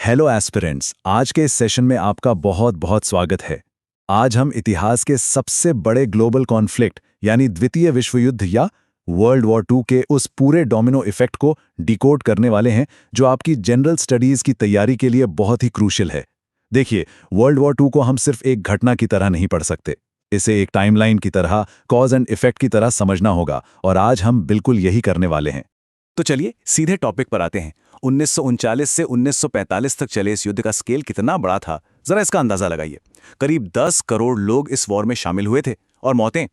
Hello aspirants, आज के इस सेशन में आपका बहुत बहुत स्वागत है। आज हम इतिहास के सबसे बड़े ग्लोबल कॉन्फ्लिक्ट यानी द्वितीय विश्व युद्ध या वर्ल्ड वॉर 2 के उस पूरे डोमिनो इफेक्ट को डिकोड करने वाले हैं जो आपकी जनरल स्टडीज की तैयारी के लिए बहुत ही क्रूशियल है। देखिए, वर्ल्ड वॉर 2 को हम सिर्फ एक घटना की तरह नहीं पढ़ सकते, इसे एक टाइमलाइन की तरह, कॉज एंड इफेक्ट की तरह समझना होगा, और आज हम बिल्कुल यही करने वाले हैं। तो चलिए सीधे टॉपिक पर आते हैं। 1939 से 1945 तक चले इस युद्ध का स्केल कितना बड़ा था, जरा इसका अंदाजा लगाइए। करीब 10 करोड़ लोग इस वॉर में शामिल हुए थे और मौतें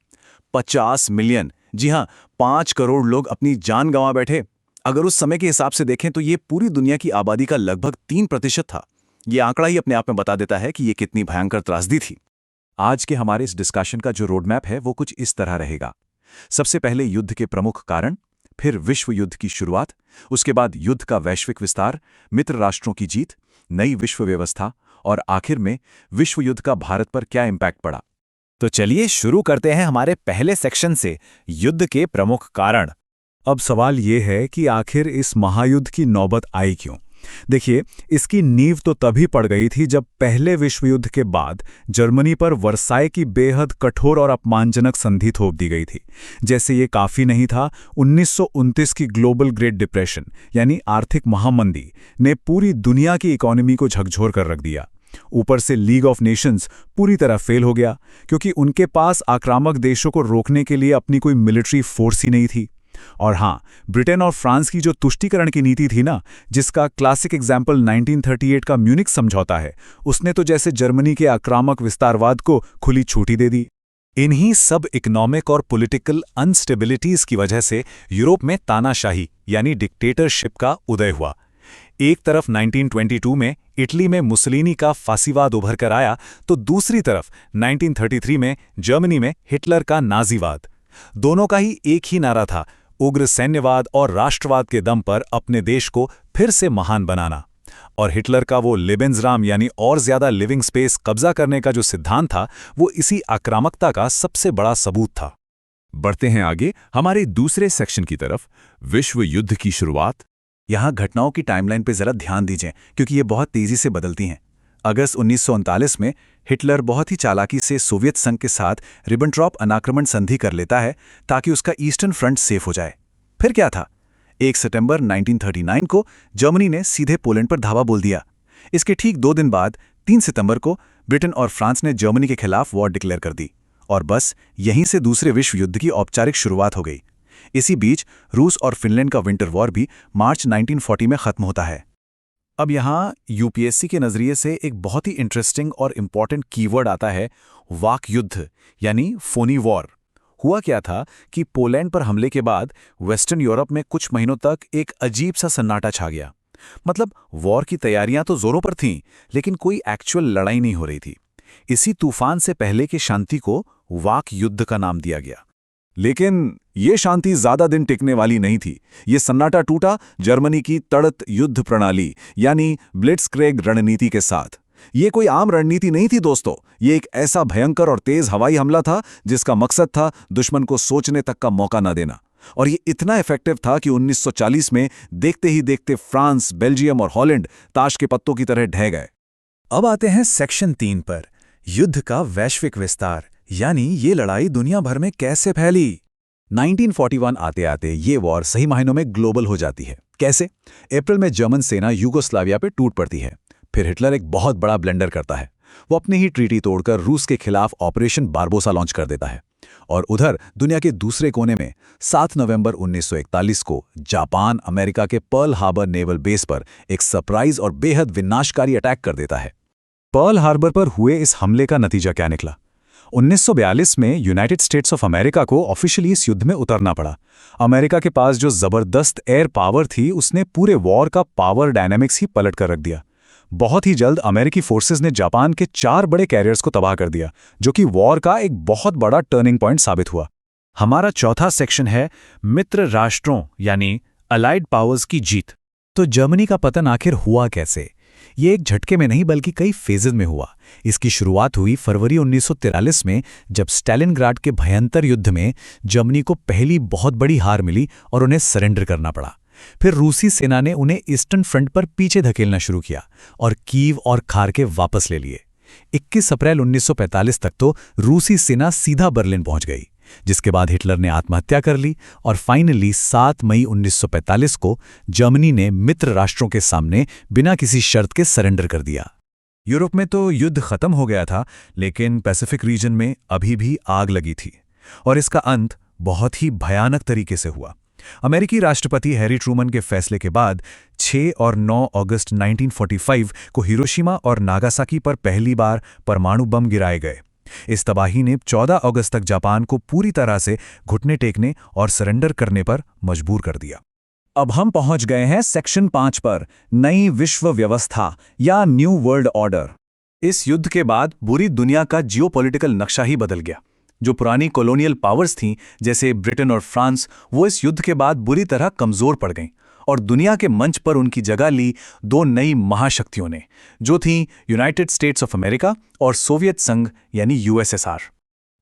50 मिलियन, जी हां, 5 करोड़ लोग अपनी जान गंवा बैठे। अगर उस समय के हिसाब से देखें तो ये पूरी दुनिया की आबादी का लगभग 3% था। ये आंकड़ा ही अपने आप में बता देता है कि ये कितनी भयंकर त्रासदी थी। आज के हमारे इस डिस्कशन का जो रोडमैप है वो कुछ इस तरह रहेगा। सबसे पहले युद्ध के प्रमुख कारण, फिर विश्व युद्ध की शुरुआत, उसके बाद युद्ध का वैश्विक विस्तार, मित्र राष्ट्रों की जीत, नई विश्व व्यवस्था और आखिर में विश्व युद्ध का भारत पर क्या इम्पैक्ट पड़ा। तो चलिए शुरू करते हैं हमारे पहले सेक्शन से, युद्ध के प्रमुख कारण। अब सवाल ये है कि आखिर इस महायुद्ध की नौबत आई क्यों? देखिए, इसकी नींव तो तभी पड़ गई थी जब पहले विश्व युद्ध के बाद जर्मनी पर वर्साई की बेहद कठोर और अपमानजनक संधि थोप दी गई थी। जैसे ये काफ़ी नहीं था, 1929 की ग्लोबल ग्रेट डिप्रेशन यानी आर्थिक महामंदी ने पूरी दुनिया की इकोनॉमी को झकझोर कर रख दिया। ऊपर से लीग ऑफ नेशंस पूरी तरह फेल हो गया, क्योंकि उनके पास आक्रामक देशों को रोकने के लिए अपनी कोई मिलिट्री फोर्स ही नहीं थी। और हाँ, ब्रिटेन और फ्रांस की जो तुष्टीकरण की नीति थी ना, जिसका क्लासिक एग्जाम्पल 1938 का म्यूनिक समझौता है, उसने तो जैसे जर्मनी के आक्रामक विस्तारवाद को खुली छूटी दे दी। इन्हीं सब इकोनॉमिक और पॉलिटिकल अनस्टेबिलिटीज की वजह से यूरोप में तानाशाही यानी डिक्टेटरशिप का उदय हुआ। एक तरफ 1922 में इटली में मुसोलिनी का फांसीवाद उभर कर आया, तो दूसरी तरफ 1933 में जर्मनी में हिटलर का नाजीवाद। दोनों का ही एक ही नारा था, उग्र सैन्यवाद और राष्ट्रवाद के दम पर अपने देश को फिर से महान बनाना। और हिटलर का वो लेबेंसराम यानी और ज्यादा लिविंग स्पेस कब्जा करने का जो सिद्धांत था, वो इसी आक्रामकता का सबसे बड़ा सबूत था। बढ़ते हैं आगे हमारे दूसरे सेक्शन की तरफ, विश्व युद्ध की शुरुआत। यहाँ घटनाओं की टाइमलाइन पर जरा ध्यान दीजिए, क्योंकि ये बहुत तेजी से बदलती हैं। अगस्त 1939 में हिटलर बहुत ही चालाकी से सोवियत संघ के साथ रिबेनट्रॉप अनाक्रमण संधि कर लेता है ताकि उसका ईस्टर्न फ्रंट सेफ हो जाए। फिर क्या था? 1 सितंबर 1939 को जर्मनी ने सीधे पोलैंड पर धावा बोल दिया। इसके ठीक 2 दिन बाद 3 सितंबर को ब्रिटेन और फ्रांस ने जर्मनी के खिलाफ वॉर डिक्लेयर कर दी, और बस यहीं से दूसरे विश्व युद्ध की औपचारिक शुरुआत हो गई। इसी बीच रूस और फिनलैंड का विंटर वॉर भी मार्च 1940 में खत्म होता है। अब यहाँ यूपीएससी के नज़रिए से एक बहुत ही इंटरेस्टिंग और इम्पॉर्टेंट कीवर्ड आता है, वाक युद्ध यानी फोनी वॉर। हुआ क्या था कि पोलैंड पर हमले के बाद वेस्टर्न यूरोप में कुछ महीनों तक एक अजीब सा सन्नाटा छा गया। मतलब वॉर की तैयारियां तो जोरों पर थीं, लेकिन कोई एक्चुअल लड़ाई नहीं हो रही थी। इसी तूफान से पहले की शांति को वाक युद्ध का नाम दिया गया। लेकिन ये शांति ज्यादा दिन टिकने वाली नहीं थी। ये सन्नाटा टूटा जर्मनी की तड़त युद्ध प्रणाली यानी ब्लिट्जक्रेग रणनीति के साथ। ये कोई आम रणनीति नहीं थी दोस्तों, ये एक ऐसा भयंकर और तेज हवाई हमला था जिसका मकसद था दुश्मन को सोचने तक का मौका न देना। और ये इतना इफेक्टिव था कि 1940 में देखते ही देखते फ्रांस, बेल्जियम और हॉलैंड ताश के पत्तों की तरह ढह गए। अब आते हैं सेक्शन 3 पर, युद्ध का वैश्विक विस्तार यानी ये लड़ाई दुनिया भर में कैसे फैली। 1941 आते आते ये वॉर सही मायनों में ग्लोबल हो जाती है। कैसे? अप्रैल में जर्मन सेना यूगोस्लाविया पे टूट पड़ती है। फिर हिटलर एक बहुत बड़ा ब्लंडर करता है। वो अपनी ही ट्रीटी तोड़कर रूस के खिलाफ ऑपरेशन बारबोसा लॉन्च कर देता है। और उधर दुनिया के दूसरे कोने में 7 नवंबर 1941 को जापान अमेरिका के पर्ल हार्बर नेवल बेस पर एक सरप्राइज और बेहद विनाशकारी अटैक कर देता है। पर्ल हार्बर पर हुए इस हमले का नतीजा क्या निकला? 1942 में यूनाइटेड स्टेट्स ऑफ अमेरिका को ऑफिशियली इस युद्ध में उतरना पड़ा। अमेरिका के पास जो जबरदस्त एयर पावर थी, उसने पूरे वॉर का पावर डायनामिक्स ही पलट कर रख दिया। बहुत ही जल्द अमेरिकी फोर्सेस ने जापान के 4 बड़े कैरियर्स को तबाह कर दिया, जो कि वॉर का एक बहुत बड़ा टर्निंग पॉइंट साबित हुआ। हमारा चौथा सेक्शन है मित्र राष्ट्रों यानी अलाइड पावर्स की जीत। तो जर्मनी का पतन आखिर हुआ कैसे? ये एक झटके में नहीं बल्कि कई फेजेज में हुआ। इसकी शुरुआत हुई फरवरी 1943 में, जब स्टालिनग्राड के भयंकर युद्ध में जर्मनी को पहली बहुत बड़ी हार मिली और उन्हें सरेंडर करना पड़ा। फिर रूसी सेना ने उन्हें ईस्टर्न फ्रंट पर पीछे धकेलना शुरू किया और कीव और खार्किव वापस ले लिए। 21 अप्रैल 1945 तक तो रूसी सेना सीधा बर्लिन पहुंच गई, जिसके बाद हिटलर ने आत्महत्या कर ली और फाइनली 7 मई 1945 को जर्मनी ने मित्र राष्ट्रों के सामने बिना किसी शर्त के सरेंडर कर दिया। यूरोप में तो युद्ध खत्म हो गया था, लेकिन पैसिफिक रीजन में अभी भी आग लगी थी और इसका अंत बहुत ही भयानक तरीके से हुआ। अमेरिकी राष्ट्रपति हैरी ट्रूमन के फैसले के बाद 6 और 9 अगस्त 1945 को हिरोशिमा और नागासाकी पर पहली बार परमाणु बम गिराए गए। इस तबाही ने 14 अगस्त तक जापान को पूरी तरह से घुटने टेकने और सरेंडर करने पर मजबूर कर दिया। अब हम पहुंच गए हैं सेक्शन 5 पर, नई विश्व व्यवस्था या न्यू वर्ल्ड ऑर्डर। इस युद्ध के बाद पूरी दुनिया का जियोपॉलिटिकल नक्शा ही बदल गया। जो पुरानी कॉलोनियल पावर्स थीं, जैसे ब्रिटेन और फ्रांस, वो इस युद्ध के बाद बुरी तरह कमजोर पड़ गईं और दुनिया के मंच पर उनकी जगह ली 2 नई महाशक्तियों ने, जो थीं यूनाइटेड स्टेट्स ऑफ अमेरिका और सोवियत संघ यानी यूएसएसआर।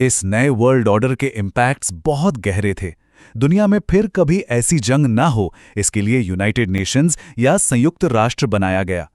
इस नए वर्ल्ड ऑर्डर के इम्पैक्ट्स बहुत गहरे थे। दुनिया में फिर कभी ऐसी जंग ना हो, इसके लिए यूनाइटेड नेशंस या संयुक्त राष्ट्र बनाया गया।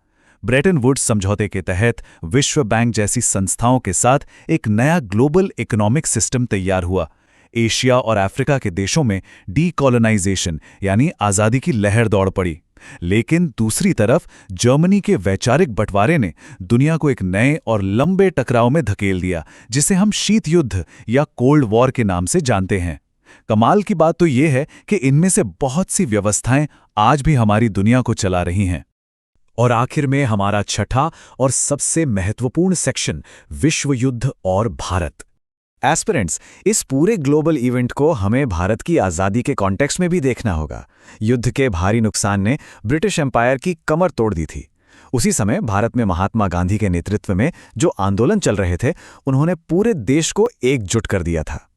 ब्रेटन वुड्स समझौते के तहत विश्व बैंक जैसी संस्थाओं के साथ एक नया ग्लोबल इकोनॉमिक सिस्टम तैयार हुआ। एशिया और अफ्रीका के देशों में डीकॉलोनाइजेशन यानी आज़ादी की लहर दौड़ पड़ी। लेकिन दूसरी तरफ जर्मनी के वैचारिक बंटवारे ने दुनिया को एक नए और लंबे टकराव में धकेल दिया, जिसे हम शीत युद्ध या कोल्ड वॉर के नाम से जानते हैं। कमाल की बात तो यह है कि इनमें से बहुत सी व्यवस्थाएं आज भी हमारी दुनिया को चला रही हैं। और आखिर में हमारा छठा और सबसे महत्वपूर्ण सेक्शन, विश्व युद्ध और भारत। एस्पिरेंट्स, इस पूरे ग्लोबल इवेंट को हमें भारत की आज़ादी के कॉन्टेक्स्ट में भी देखना होगा। युद्ध के भारी नुकसान ने ब्रिटिश एम्पायर की कमर तोड़ दी थी। उसी समय भारत में महात्मा गांधी के नेतृत्व में जो आंदोलन चल रहे थे, उन्होंने पूरे देश को एकजुट कर दिया था।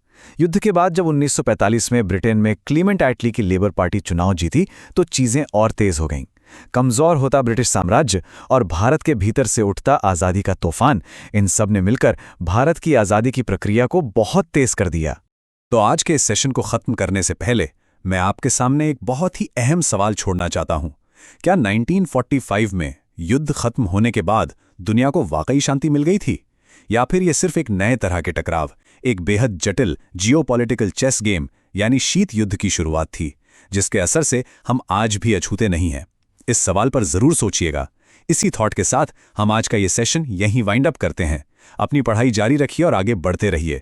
युद्ध के बाद जब 1945 में ब्रिटेन में क्लीमेंट एटली की लेबर पार्टी चुनाव जीती, तो चीजें और तेज हो गईं। कमजोर होता ब्रिटिश साम्राज्य और भारत के भीतर से उठता आज़ादी का तूफान, इन सब ने मिलकर भारत की आज़ादी की प्रक्रिया को बहुत तेज कर दिया। तो आज के इस सेशन को खत्म करने से पहले मैं आपके सामने एक बहुत ही अहम सवाल छोड़ना चाहता हूं। क्या 1945 में युद्ध खत्म होने के बाद दुनिया को वाकई शांति मिल गई थी, या फिर यह सिर्फ एक नए तरह के टकराव, एक बेहद जटिल जियोपॉलिटिकल चेस गेम यानी शीत युद्ध की शुरुआत थी, जिसके असर से हम आज भी अछूते नहीं हैं? इस सवाल पर जरूर सोचिएगा। इसी थॉट के साथ हम आज का ये सेशन यहीं वाइंड अप करते हैं। अपनी पढ़ाई जारी रखिए और आगे बढ़ते रहिए।